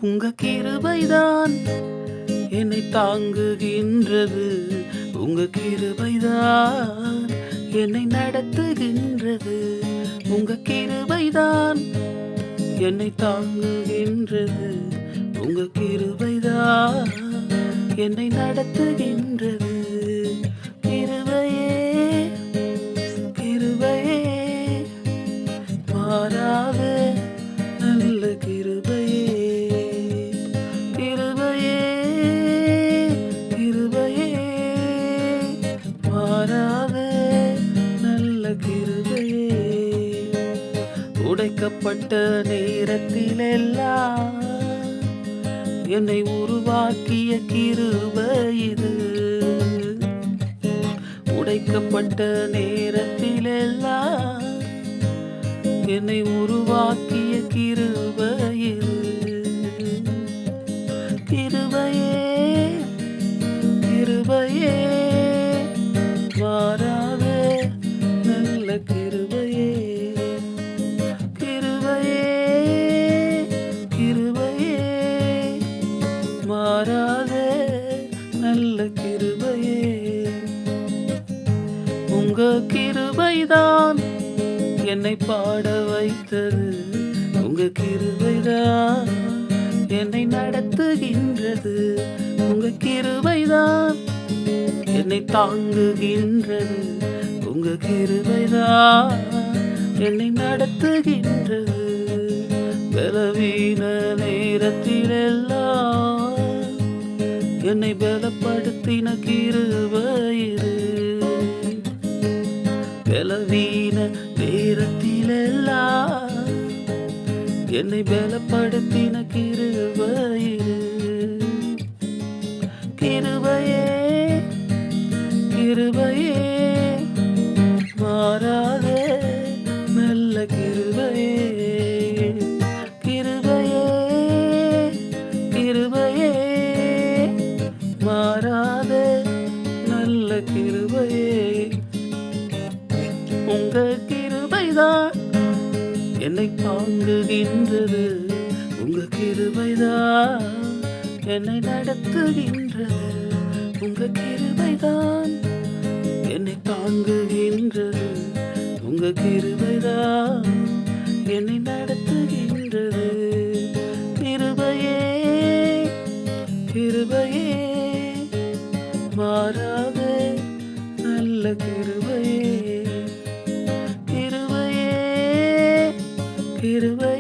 உங்க கிருபைதான் என்னை தாங்குகின்றது. உங்க கிருபைதான் என்னை நடத்துகின்றது. உங்க கிருபைதான் என்னை தாங்குகின்றது. உங்க கிருபைதான் என்னை நடத்துகின்றது. கிருபையே கிருபையே மாறாத நல்ல கிருபையே. கிருபையே கிருபையே மாறாத நல்ல கிருபையே. உடைக்கப்பட்ட நேரத்திலெல்லாம் என்னை உருவாக்கிய கிருபை இது. உடைக்கப்பட்ட நேரத்திலெல்லாம் என்னை உருவாக்கிய கிருபை இது. கிருபையே கிருபையே மாறாத நல்ல கிருபையே. கிருபையே கிருபையே மாறாத நல்ல கிருபையே. உங்க கிருபைதான் என்னை பாட வைத்தது. உங்க கிருபைதான் என்னை நடத்துகின்றது. உங்க கிருபைதான் என்னை தாங்குகின்றது. உங்க கிருபைதான் என்னை நடத்துகின்றது. பலவீன நேரத்திலெல்லாம் என்னை பலப்படுத்தின கிருபை இது. பலவீன நேரத்திலெல்லாம் என்னை பலப்படுத்தின கிருபை இது. கிருபையே கிருபையே மாறாத நல்ல கிருபையே. கிருபையே கிருபையே மாறாத நல்ல கிருபையே. உங்க கிருபைதான் என்னை தாங்குகின்றது. உங்க கிருபைதான் என்னை நடத்துகின்றது. உங்க கிருபைதான் என்னை தாங்குகின்றது. உங்க கிருபைதான் என்னை நடத்துகின்றது. கிருபையே கிருபையே மாறாத நல்ல கிருபையே. கிருபையே கிருபையே